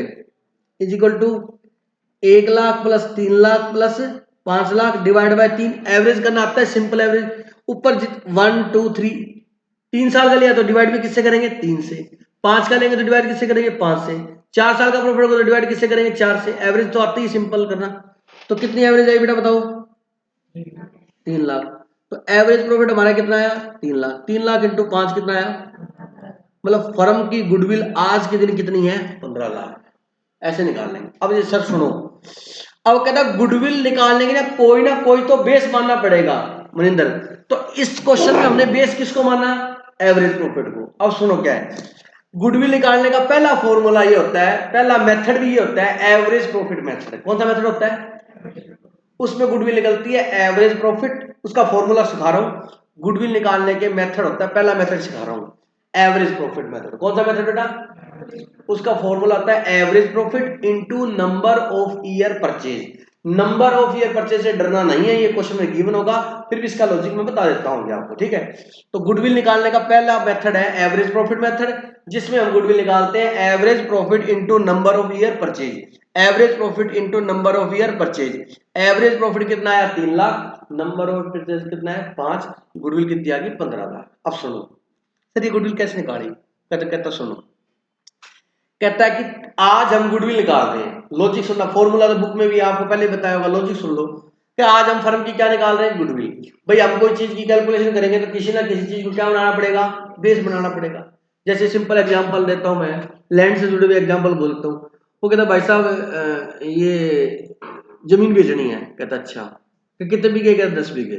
is equal to 1 lakh plus 3 lakh plus 5 lakh divide by 3। Average करना आता है, सिंपल एवरेज, ऊपर 1 2 3, 3 साल का लिया तो डिवाइड भी किससे करेंगे, 3 से। 5 का लेंगे तो डिवाइड किससे करेंगे, 5 से। 4 साल का प्रॉफिट होगा तो डिवाइड किससे करेंगे, 4 से। एवरेज तो आती ही सिंपल करना। तो कितनी एवरेज आई बेटा बताओ, 3 लाख। तो एवरेज प्रॉफिट हमारा कितना आया, 3 लाख। 3 लाख इंटू 5 कितना आया, मतलब फर्म की गुडविल आज के दिन कितनी है? 15 लाख। ऐसे निकाल लेंगे। अब ये सर सुनो, अब कहता है गुडविल निकालने के लिए ना कोई तो बेस मानना पड़ेगा मनिंदर। तो इस क्वेश्चन में हमने बेस किसको माना? एवरेज प्रॉफिट को। अब सुनो क्या है, गुडविल निकालने का पहला फॉर्मूला ये होता है, पहला मेथड भी ये होता है एवरेज प्रॉफिट मेथड। कौन सा मेथड होता है? उसमें गुडविल निकलती है एवरेज प्रॉफिट। उसका फॉर्मूला सिखा रहा हूं। गुडविल निकालने के मेथड होता है, पहला मेथड सिखा रहा हूं, एवरेज प्रॉफिट मेथड। कौन सा मेथड बेटा? उसका फॉर्मूला होता है average profit into number of year purchase. Number of year purchase से डरना नहीं है, ये क्वेश्चन में गिवन होगा, फिर भी इसका लॉजिक मैं बता देता हूं आपको, ठीक है। तो गुडविल निकालने का पहला मेथड है एवरेज प्रॉफिट मेथड, जिसमें हम गुडविल निकालते हैं average profit into number of year purchase. Average profit into number of year purchase. Average profit कितना है? 3 लाख। नंबर ऑफ परचेज कितना है? 5। गुडविल कितनी आ गई? 15 लाख। अब सुनो सर, ये गुडविल कैसे निकाली? कहता सुनो, कहता है कि आज हम गुडविल निकाल रहे हैं। लॉजिक सुनना, फॉर्मूला तो बुक में भी आपको पहले बताया होगा, लॉजिक सुन लो कि आज हम फर्म की क्या निकाल रहे हैं? गुडविल। भाई हम कोई चीज की कैलकुलेशन करेंगे तो किसी ना किसी चीज को क्या बनाना पड़ेगा? बेस बनाना पड़ेगा। जैसे सिंपल एग्जांपल देता हूं मैं, लैंड से जुड़े हुए एग्जांपल बोलता हूं। वो कहता भाई साहब ये जमीन बेचनी है। कहता अच्छा, कितने बीघे? कहता 10 बीघे।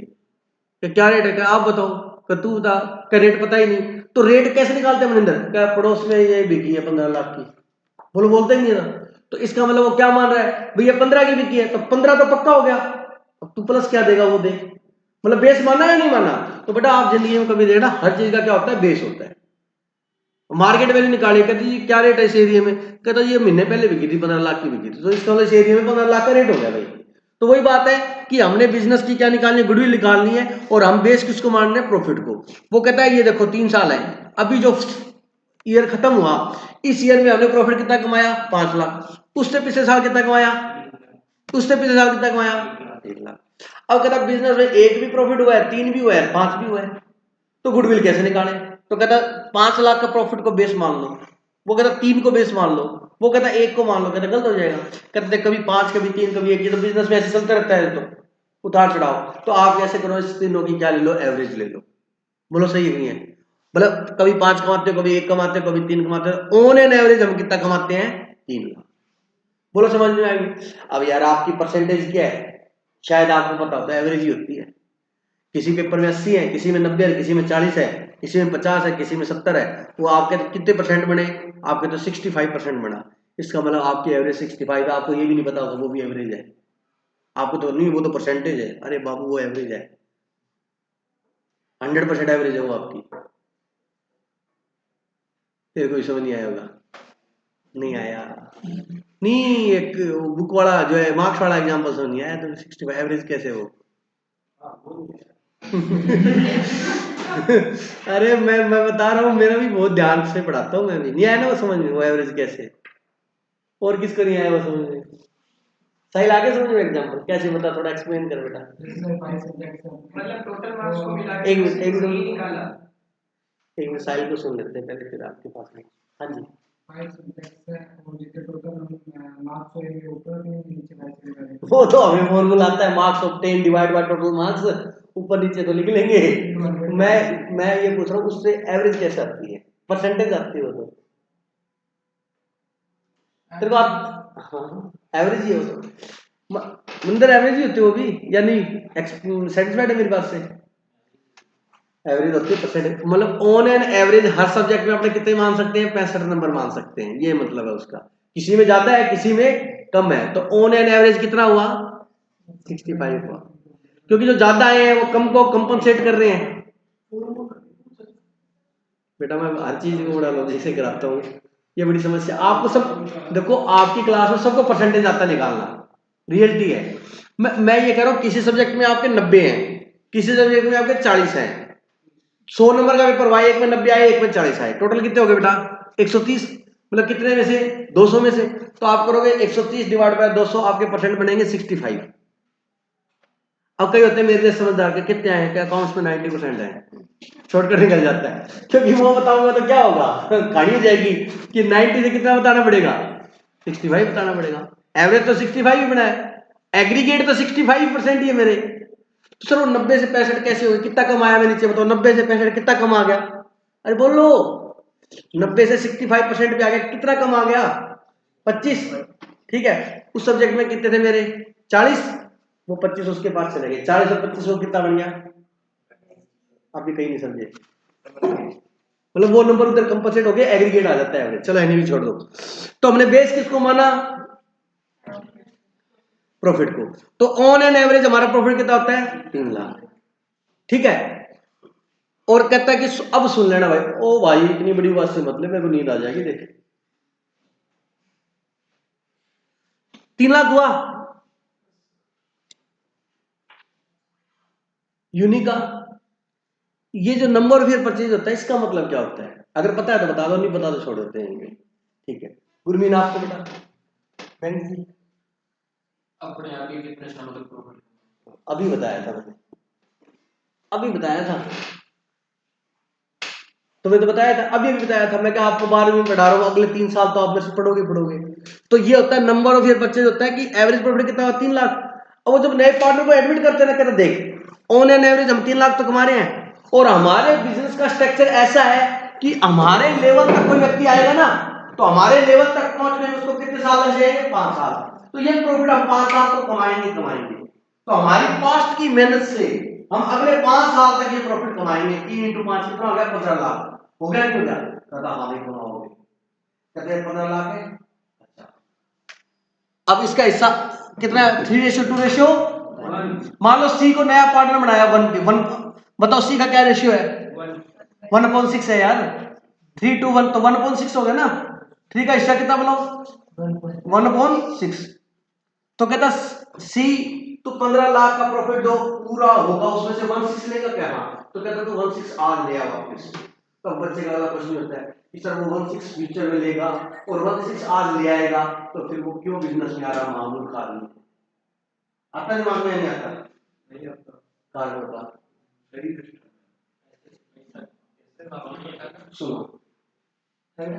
क्या रेट है? आप बताओ। तू बता। क्या रेट पता ही नहीं। तो रेट कैसे निकालते हैं मनिंदर? क्या पड़ोस में ये बिकी है 15 लाख की। बोलो, बोलते ही नहीं ना। तो इसका मतलब वो क्या मान रहा है? भैया 15 की बिकी है, तो 15 तो पक्का हो गया। अब तू प्लस क्या देगा वो दे। मतलब बेस माना या नहीं माना? तो बेटा आप जिंदगी में कभी देखना, हर चीज का क्या होता है? बेस होता है। मार्केट वैल्यू निकाली, कहती जी क्या रेट है इस एरिया में? कहता ये महीने पहले बिकी थी 15 लाख की बिकी थी, तो इसका मतलब इस एरिया में 15 लाख का रेट हो गया भाई। तो वही बात है कि हमने बिजनेस की क्या निकालनी है? गुडविल निकालनी है। और हम बेस किसको मान रहे हैं? प्रॉफिट को। वो कहता है ये देखो 3 साल है, अभी जो ईयर खत्म हुआ, इस ईयर में हमने प्रॉफिट कितना कमाया? 5 लाख। उससे पिछले साल कितना कमाया? उससे पिछले साल कितना कमाया? 1 लाख। अब कहता बिजनेस में एक भी प्रॉफिट हुआ है, 3 भी हुआ है, 5 भी हुआ है, तो गुडविल कैसे निकाले? तो कहता 5 लाख का प्रॉफिट को बेस मान लो। वो कहता 3 को बेस मान लो। वो कहता 1 को मान लो। कहता गलत हो जाएगा। कहते कभी 5 कभी 3 कभी 1, ये तो बिजनेस में ऐसे चलता रहता है, तो उतार चढ़ाओ। तो आप कैसे करो? इस तीनों की क्या ले लो? एवरेज ले लो। बोलो सही नहीं है? मतलब कभी 5 कमाते हो, कभी 1 कमाते हो, कभी 3 कमाते हो। ऑन एन एवरेज हम कितना कमाते हैं? 3 लाख। बोलो समझ में आएगी? अब यार आपकी परसेंटेज क्या है? शायद आपको पता होता है, एवरेज ही होती है। किसी पेपर में 80 है, किसी में 90 है, किसी में 40 है, किसी में 50 है, किसी में 70 है। वो आपके तो कितने परसेंट बने? आपके तो 65% बना। इसका मतलब आपकी एवरेज 65 है। आपको ये भी नहीं पता होगा वो भी एवरेज है। आपको तो नहीं, वो तो परसेंटेज है। अरे बाबू वो एवरेज है, 100% एवरेज है वो आपकी। फिर कोई समझ नहीं आया होगा? नहीं आया? नहीं, एक बुक वाला जो है, मार्क्स वाला एग्जांपल समझ नहीं आया तो 65 एवरेज कैसे हो? अरे मैं बता रहा हूँ, मेरा भी बहुत ध्यान से पढ़ाता हूँ मैं भी। नहीं आया ना वो समझ में, वो एवरेज कैसे? और किसको नहीं आया वो समझ में? साहिल आगे समझ में एग्जांपल कैसे बता, थोड़ा एक्सप्लेन कर बेटा। मतलब टोटल मार्क्स को मिला के एक मिनट एक सही मिनट निकाला। एक मिनट, साहिल को सुन लेते हैं पहले, फिर आपके पास में। हाँ जी। 5 सब्जेक्ट्स है और जितने टोटल मार्क्स होंगे ऊपर के नीचे 5 निकालेंगे। वो तो हमें फॉर्मूला आता है, marks obtain divide by total marks. ऊपर नीचे तो लिख लेंगे। मैं ये पूछ रहा हूँ उससे एवरेज कैसे आती है? परसेंटेज आती है वो तो। तेरे को आप, हाँ एवरेज ही है वो तो। मंदिर एवरेज ही होती है वो भी, या नहीं? सेटिस्फाइड है मेरी बात से? एवरेज होती है परसेंटेज। मतलब on an average her subject में अपने कितने मान सकते हैं? 65 नंबर मान सकते हैं, ये मतलब है उसका। किसी में ज्यादा है, किसी में कम है, तो ऑन एन एवरेज कितना हुआ? 65 हुआ। क्योंकि जो ज्यादा आए हैं वो कम को कंपनसेट कर रहे हैं। बेटा मैं हर चीज को बड़ा लॉजिक से कराता हूँ, ये बड़ी समस्या आपको सब। देखो आपकी क्लास में सबको परसेंटेज आता निकालना, रियलिटी है। मैं ये कह रहा हूँ किसी सब्जेक्ट में आपके 90 हैं, किसी सब्जेक्ट में आपके 40 हैं। 100 नंबर का पेपर हुआ, एक में 90 आए, एक में 40 आए, टोटल कितने हो गए बेटा? 130। मतलब कितने में से? 200 में से। तो आप करोगे 130 डिवाइड बाय 200, आपके परसेंट बनेंगे 65। अब कई होते हैं मेरे जैसे समझदार के, कितने आए? क्या अकाउंट्स में 90% है, शॉर्टकट निकल जाता है। क्योंकि वो बताऊंगा तो क्या होगा, कहानी हो जाएगी कि 90 से कितना बताना पड़ेगा? 65 बताना पड़ेगा। एवरेज तो 65 ही बना है, एग्रीगेट तो 65% ही है मेरे। तो सर वो 90 से 65 कैसे हो? कितना कम आया? मैं नीचे बताओ, 90 से 65 कितना कम आ गया? अरे बोलो। 90 से 65% पे आ गया, कितना कम आ गया? 25। ठीक है, उस सब्जेक्ट में कितने थे मेरे? 40, वो 25 उसके पास चले गए। 40 और 25 को कितना बन गया? आप भी कहीं नहीं समझे, मतलब वो नंबर उधर कंपनसेट हो गया, एग्रीगेट आ जाता है एवरेज। चलो एनी भी छोड़ दो। तो हमने बेस किसको माना? प्रॉफिट को। तो ऑन एन एवरेज हमारा प्रॉफिट कितना होता है? 3 लाख। ठीक है, और कहता है कि अब सुन लेना भाई। ओ भाई इतनी बड़ी बात से मतलब मेरे को नींद आ जाएगी। देख 3 लाख हुआ यूनिक का। ये जो नंबर ऑफ ईयर परचेज होता है, इसका मतलब क्या होता है? अगर पता है तो बता दो, नहीं पता तो छोड़ देते हैं। ठीक है, गुरमीन आपको बता। अपने आप ही कितने सालों तक प्रॉफिट? अभी बताया था मैंने, अभी बताया था तुम्हें, तो बताया था, अभी बताया था मैं, क्या आपको 12वीं में पढ़ा रहा हूँ, अगले 3 साल तो आप मेरे से पढ़ोगे। तो ये होता है नंबर ऑफ ईयर परचेज होता है कि एवरेज प्रॉफिट कितना हुआ? 3 लाख। और वो जब नए पार्टनर को एडमिट करते हैं ना, कहते देख ऑन एन एवरेज हम 3 लाख तो कमा रहे हैं, और हमारे बिजनेस का स्ट्रक्चर ऐसा है कि हमारे लेवल तक कोई व्यक्ति आएगा ना, तो हमारे लेवल तक पहुंचने में उसको कितने साल लग जाएंगे? 5 साल। तो ये प्रॉफिट हम 5 साल तो कमाएंगे। तो हमारी पास्ट की मेहनत से हम अगले 5 साल तक ये प्रॉफिट कमाएंगे। 3 इंटू 5 कितना हो गया? 15 लाख। हो गया नहीं हो गया? कहता हाँ नहीं कमाओगे। कहते हैं 15 लाख है। अच्छा, अब इसका हिस्सा कितना है? 3:2 मान लो सी को नया पार्टनर बनाया 1 पे 1। बताओ सी का क्या रेशियो है? 1/6 है यार। 3:1 तो 1/6 हो गया ना। 3 का हिस्सा कितना बनाओ? 1/6। तो कहता सी तो 15 लाख का प्रॉफिट जो पूरा होगा उसमें से 1/6 लेगा क्या? हाँ, तो कहता तू 1/6 आज ले आ वापस। तो बच्चे का वाला कुछ नहीं होता है कि सर वो 1/6 फ्यूचर में लेगा और 1/6 आज ले आएगा, तो फिर वो क्यों बिजनेस में आ रहा? मामूल खाली आता दिमाग में नहीं आता? नहीं आता। कारण होता सही सिस्टम सुनो है ना?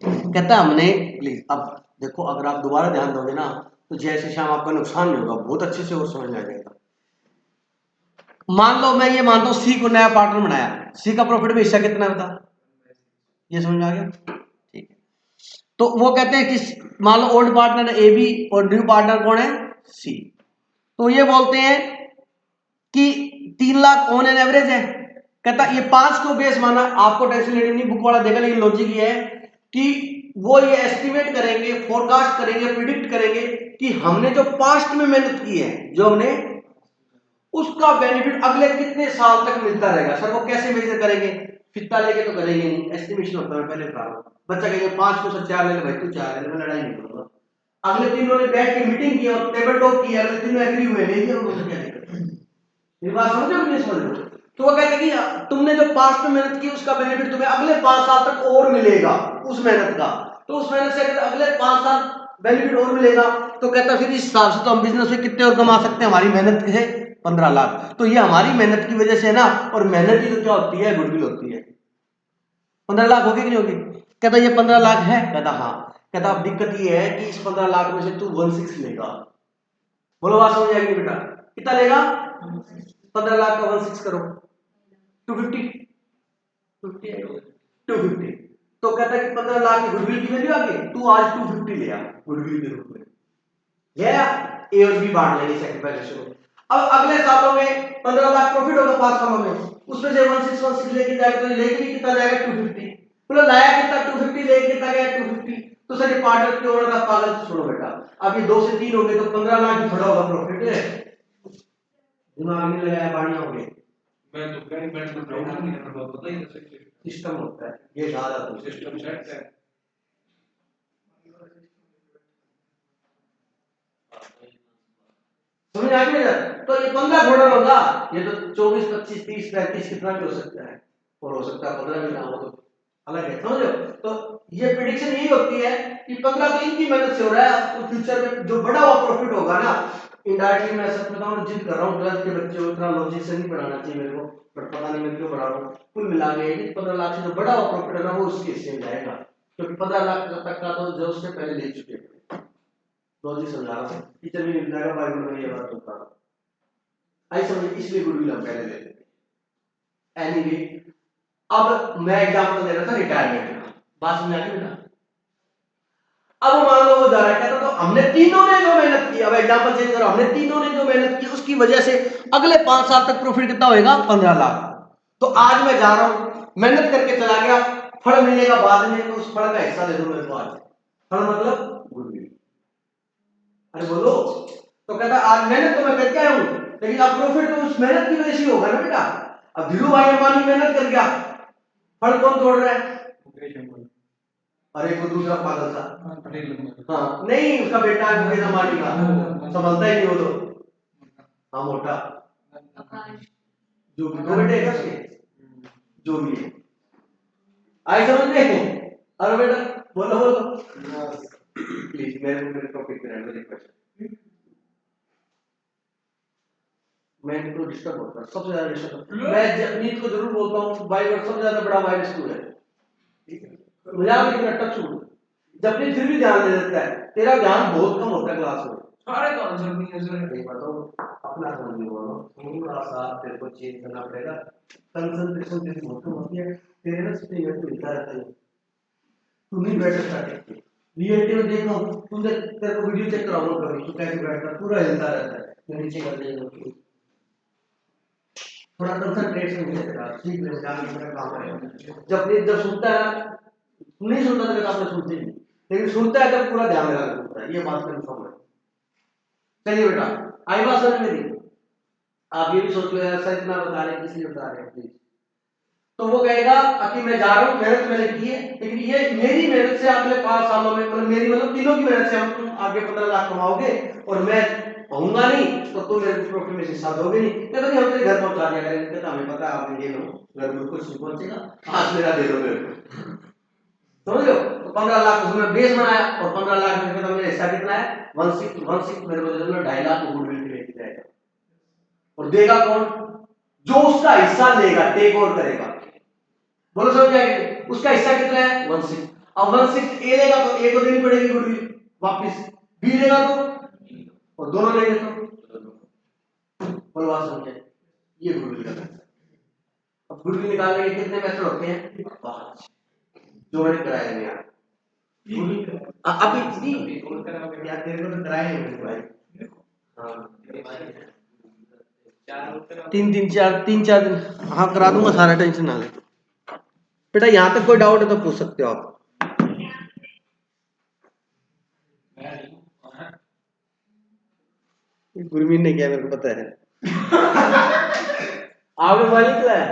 कहता हमने प्लीज अब देखो, अगर आप दोबारा ध्यान दोगे ना तो जैसे शाम आपका नुकसान नहीं होगा, बहुत अच्छे से और समझ में आ जाएगा। मान लो मैं ये मानता हूं सी को नया पार्टनर बनाया, सी का प्रॉफिट में हिस्सा कितना बता? ये समझ में आ गया? ठीक है, तो वो कहते हैं कि मान लो ओल्ड पार्टनर ए बी और न्यू पार्टनर कौन है? सी। तो ये बोलते हैं कि 3 लाख ऑन एन एवरेज है। कहता ये 5 को बेस माना, आपको टेंशन लेनी नहीं, बुक वाला देगा, लेकिन लॉजिक ये है कि वो ये एस्टिमेट करेंगे, फोरकास्ट करेंगे, प्रिडिक्ट करेंगे कि हमने जो पास्ट में मेहनत की है, जो हमने उसका बेनिफिट अगले कितने साल तक मिलता रहेगा। सर वो कैसे मेजर करेंगे? फित्ता लेके तो करेंगे नहीं, एस्टिमेशन होता है। पहले बता रहा हूं, बच्चा कहेगा 5 को सर 4 ले ले भाई, तू 4 ले ले, मैं लड़ाई नहीं करूंगा। अगले तीनों ने बैठ के मीटिंग की और टेबल टॉक किया, अगले तीनों एग्री हुए, ले लिया उन्होंने। क्या दिक्कत है? ये बात समझ रहे हो नहीं समझ रहे हो? तो वो कहते हैं कि तुमने जो पास्ट में मेहनत की उसका बेनिफिट तुम्हें अगले 5 साल तक और मिलेगा उस मेहनत का। तो उस मेहनत से अगर अगले 5 साल बेनिफिट और मिलेगा, तो कहता फिर इस हिसाब से तो हम बिजनेस में कितने और कमा सकते हैं? हमारी मेहनत है 15 लाख। तो ये हमारी मेहनत की वजह से है ना, और मेहनत ही तो क्या होती है? गुडविल होती है। 15 लाख होगी कि नहीं होगी? कहता ये 15 लाख है। कहता हाँ। कहता अब दिक्कत ये है कि इस 15 लाख में से तू 1/6 लेगा। बोलो बात समझ आएगी बेटा? कितना लेगा? 15 लाख का 1/6 करो 250। 250। तो कहता है कि 15 लाख की गुडविल की वैल्यू आ गई, तू आज 250 ले आ गुडविल के रूप में। ले आ, ए और बी बांट लेंगे सेक्रीफाइस रेशियो में। अब अगले सालों में 15 लाख प्रॉफिट होगा 5 सालों में, उसमें से 1/6 लेके जाएगा, तो लेके भी कितना जाएगा? 250। बोला लाया कितना? 250, लेके कितना गया? 250। तो सर ये पार्टनर क्यों होगा? पागल छोड़ो बेटा, अब ये 2 से 3 हो गए तो 15 लाख ही थोड़ा होगा प्रॉफिट है। दिमाग नहीं लगाया, बढ़िया हो गए। मैं तो कहीं बैठ कर प्रॉब्लम नहीं कर रहा, पता ही नहीं सिस्टम होता है ये ज्यादा सिस्टम सेट है। समझ आ गया? तो ये 15 थोड़ा होगा, ये तो 24, 25, 30, 35 कितना भी हो सकता है, और हो सकता है 15 भी ना हो, तो अलग है। समझ लो? तो ये प्रेडिक्शन यही होती है कि 15 तो इनकी मेहनत से हो रहा है, तो फ्यूचर में जो बड़ा हुआ प्रॉफिट होगा ना, इनडायरेक्टली मैं सच बताऊं जिद कर रहा हूं, 12th के बच्चे को इतना लॉजिक से नहीं पढ़ाना चाहिए मेरे को, बट पता नहीं मैं क्यों पढ़ा रहा हूं। कुल मिला के 15 लाख से जो बड़ा हुआ प्रॉफिट है ना, वो उसके हिस्से में जाएगा, क्योंकि 15 लाख तक का तो जो उससे पहले ले चुके हैं। लॉजिक समझा रहा हूं, टीचर भी मिल जाएगा, बाइबल में ये बात होता है। आई समझ, इसलिए गुडविल हम पहले ले लेते हैं। एनीवे, अब मैं एग्जांपल दे रहा था रिटायरमेंट का, बात समझ आ गई बेटा? अब मान लो वो जा रहा है, तो हमने तीनों ने जो मेहनत की, अब एग्जांपल चेंज करो, हमने तीनों ने जो मेहनत की उसकी वजह से अगले 5 साल तक प्रॉफिट कितना होएगा? 15 लाख। तो आज मैं जा रहा हूं, मेहनत करके चला गया, फल मिलने का बाद में, तो उस फल का हिस्सा दे दो मेरे को आज। फल मतलब गुडविल। अरे बोलो, तो कहता आज मेहनत तो मैं करके आया हूं, लेकिन अब प्रॉफिट तो उस मेहनत की वजह से होगा ना बेटा। अब धीरू भाई अंबानी मेहनत कर गया, फल कौन तोड़ रहा है? अरे वो दूसरा पागल था, हाँ नहीं, उसका बेटा है मुकेश अंबानी का, संभलता ही नहीं वो तो, हाँ मोटा, जो भी दो बेटे हैं उसके, जो भी है, आई समझ में? अरे बेटा बोलो बोलो प्लीज, मेरे टॉपिक पे रहने दो क्वेश्चन, मैं इनको डिस्टर्ब होता है, सबसे ज्यादा डिस्टर्ब मैं जपनीत को जरूर बोलता हूँ भाई, और सबसे ज्यादा बड़ा वायरस तू है, मजाक नहीं करता, टच जपनीत फिर भी ध्यान दे देता है, तेरा ध्यान बहुत कम होता है क्लास में, सारे कॉन्सेप्ट नहीं है सर। नहीं बताओ अपना समझ लो, थोड़ा सा तेरे को चेंज करना पड़ेगा, कंसंट्रेशन तेरी बहुत कम होती है, तेरे ना स्प्रिंग में मिलता रहता है, तू नहीं बैठ सकता ठीक से, रियलिटी में देखो तुम, तेरे को वीडियो चेक कराऊंगा कभी, तू कैसे बैठता पूरा हिलता रहता है, मैं नीचे कर देगा, थोड़ा कंसंट्रेशन मिले तेरा, ठीक है जाने का काम है, जब सुनता है नहीं सुनता तो आप सुनते नहीं, लेकिन सुनता है तब पूरा ध्यान लगा के सुनता है, ये बात कंफर्म है। चलिए बेटा, आई बात समझ मेरी? आप ये भी सोच लो यार सर इतना बता रहे हैं, किस लिए बता रहे हैं प्लीज। तो वो कहेगा कि मैं जा रहा हूँ, मेहनत मैंने की है, लेकिन ये मेरी मेहनत से अगले 5 सालों में, मतलब मेरी मतलब तीनों की मेहनत से हम तुम आगे 15 लाख कमाओगे, और मैं होऊंगा नहीं तो तुम मेरे प्रॉफिट में हिस्सा दोगे नहीं, कहते नहीं हम तेरे घर पहुंचा दिया करेंगे, कहता हमें पता है आप इंडियन हो, घर में कुछ नहीं पहुंचेगा, आज मेरा दे दो मेरे को, समझ लो? तो 15 लाख उसमें बेस बनाया, और 15 लाख में कहता मेरा हिस्सा कितना है? 1/6 मेरे को दे दो, 2.5 लाख गुडविल के लेके जाएगा, और देगा कौन? जो उसका हिस्सा लेगा, टेक ओवर करेगा, बोलो समझ आएगी? उसका हिस्सा कितना है? 1/6। अब 1/6 ए लेगा तो ए को देनी पड़ेगी गुडविल वापस, बी लेगा तो, और दोनों लेंगे तो, बोलो बात समझे? ये गुडविल का पैसा। अब गुडविल निकालने के कितने मेथड होते हैं? 5, जो मैंने कराया है यार, अभी क्या तेरे को तो कराए हैं भाई, तीन चार दिन, हाँ करा दूंगा, सारा टेंशन ना ले बेटा। यहाँ तक कोई डाउट है तो पूछ सकते हो आप। गुरमीत ने किया मेरे को पता है, आपने मालिक लाया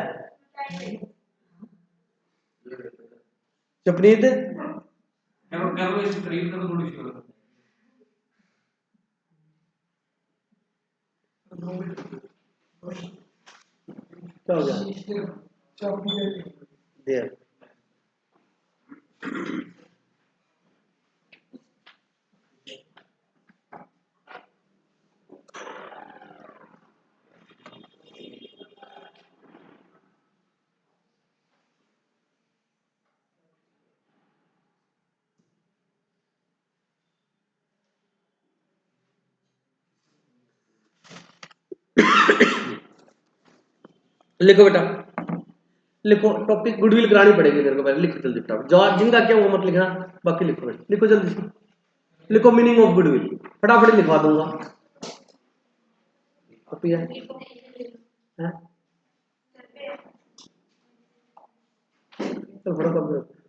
चपनीत, कर लो इस तरीके से थोड़ी सी क्या हो गया? दिया लिखो बेटा, लिखो टॉपिक, गुडविल करानी पड़ेगी मेरे को, पहले लिखो जल्दी फटाफट, जवाब जिनका क्या वो मत लिखना, बाकी लिखो बेटा, लिखो जल्दी से, लिखो मीनिंग ऑफ गुडविल, फटाफट लिखवा दूंगा, कॉपी है?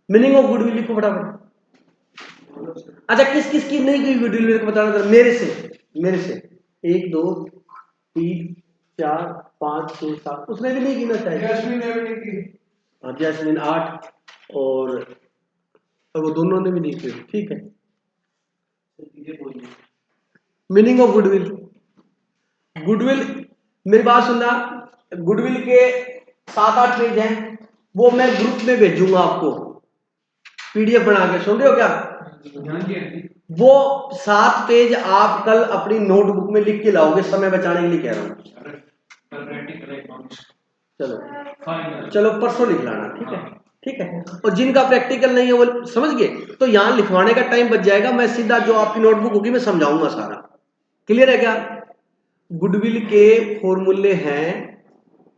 मीनिंग ऑफ गुडविल लिखो फटाफट। अच्छा किस किस की नहीं गई गुडविल मेरे को बताना जरा, मेरे से 1 2 3 4 5 6 7, उसने भी नहीं गिना चाहिए, जैस्मिन ने भी नहीं की, हाँ जैस्मिन 8, और वो दोनों ने भी नहीं की, ठीक है। मीनिंग ऑफ गुडविल, गुडविल मेरी बात सुनना, गुडविल के 7-8 पेज हैं, वो मैं ग्रुप में भेजूंगा आपको पीडीएफ बना के, सुन रहे हो क्या? वो 7 पेज आप कल अपनी नोटबुक में लिख के लाओगे, समय बचाने के लिए कह रहा हूँ, चलो परसों लिख लाना, ठीक है? ठीक है, और जिनका प्रैक्टिकल नहीं है वो समझ गए, तो यहाँ लिखवाने का टाइम बच जाएगा, मैं सीधा जो आपकी नोटबुक होगी मैं समझाऊंगा सारा, क्लियर है क्या? गुडविल के फॉर्मूले हैं,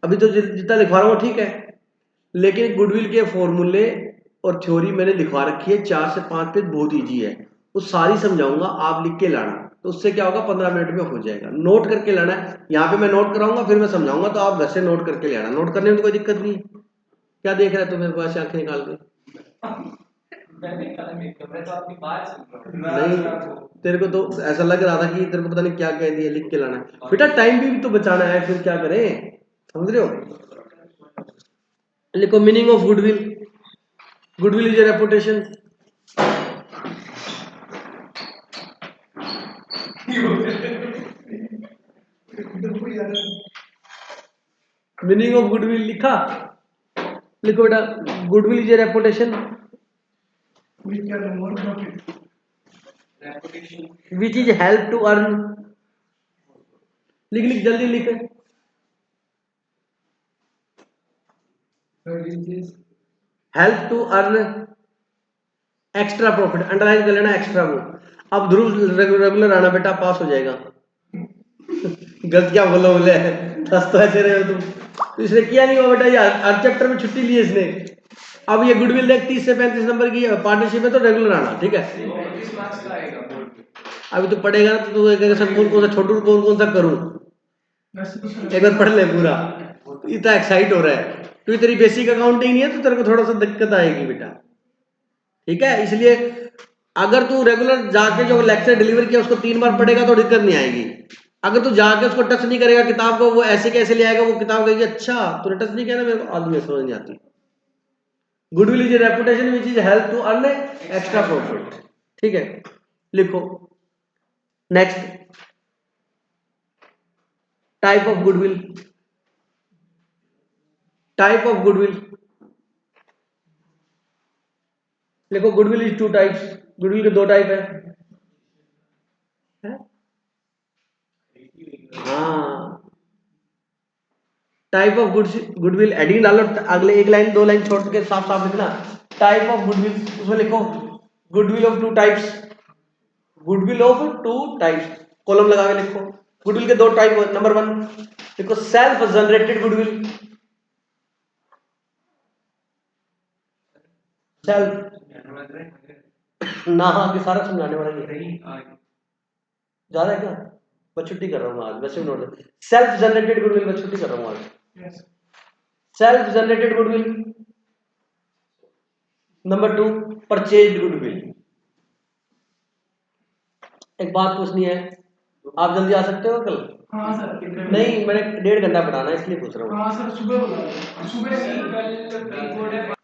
अभी तो जितना लिखवा रहा हूँ ठीक है, लेकिन गुडविल के फॉर्मूले और थ्योरी मैंने लिखवा रखी है, 4 से 5 पेज, बहुत इजी है, वो सारी समझाऊंगा, आप लिख के लाना, तो उससे क्या होगा 15 मिनट में हो जाएगा। नोट करके लाना है, यहाँ पे मैं नोट कराऊंगा फिर मैं समझाऊंगा, तो आप घर से नोट करके ले आना, नोट करने में तो कोई दिक्कत नहीं है। क्या देख रहा है तू मेरे पास आंखें निकाल के? मैंने कहा नहीं कर रहा, तो आपकी बात सुन रहा हूँ। नहीं, तेरे को तो ऐसा लग रहा था कि तेरे को पता नहीं क्या कह दिया, लिख के लाना है बेटा, टाइम भी तो बचाना है, फिर क्या करें, समझ रहे हो? लिखो meaning of goodwill. Goodwill is a reputation, meaning of goodwill लिखा, लिखो बेटा, goodwill is a reputation which can more profit. Reputation which is help to earn, लिख लिख जल्दी लिख, So it is help to earn extra profit, underline कर लेना extra वो। अब ध्रुव रेगुलर आना बेटा, पास हो जाएगा। गलत क्या बोलो बोले, दस तो ऐसे रहे हो तुम, तो इसने किया नहीं हुआ बेटा, ये हर चैप्टर में छुट्टी ली है इसने। अब ये गुडविल देख 30 से 35 नंबर की पार्टनरशिप है, तो रेगुलर आना, ठीक है। किस मार्क्स का आएगा बोर्ड पे? अभी तो पढ़ेगा ना, तो तू कहेगा सर कौन कौन सा छोटू कौन कौन सा करूं, एक बार पढ़ ले पूरा, इतना एक्साइट हो रहा है, क्योंकि तेरी बेसिक अकाउंटिंग नहीं है, तो तेरे को थोड़ा सा दिक्कत आएगी बेटा, ठीक है। इसलिए अगर तू रेगुलर जाके जो लेक्चर डिलीवर किया उसको 3 बार पढ़ेगा तो दिक्कत नहीं आएगी। अगर तू जाके उसको टच नहीं करेगा किताब को, वो ऐसे कैसे ले आएगा, वो किताब कहेगी अच्छा तूने टच नहीं किया ना, मेरे को आदमी समझ नहीं आती। Goodwill is a reputation which is help to earn extra profit, ठीक है। लिखो next, type of goodwill. Type of goodwill लिखो, गुडविल इज 2 टाइप्स, गुडविल के 2 टाइप है? हाँ, टाइप ऑफ गुडविल एडिंग डालो, अगले एक लाइन 2 लाइन छोड़ के साफ साफ लिखना, टाइप ऑफ गुडविल, उसमें लिखो goodwill of 2 types, goodwill of 2 types, column लगा के लिखो। गुडविल के 2 टाइप, नंबर 1 लिखो सेल्फ जनरेटेड गुडविल, सेल्फ ना आगे सारा समझाने वाला नहीं, ज्यादा है क्या, मैं छुट्टी कर रहा हूँ आज, वैसे भी नोट, सेल्फ जनरेटेड गुडविल मैं छुट्टी कर रहा हूँ आज। yes. Self generated goodwill. Number 2 purchase goodwill. एक बात पूछनी है, आप जल्दी आ सकते हो कल? हाँ सर, नहीं, मैंने 1.5 घंटा पढ़ाना है इसलिए पूछ रहा हूँ। हाँ सर, सुबह बोला, सुबह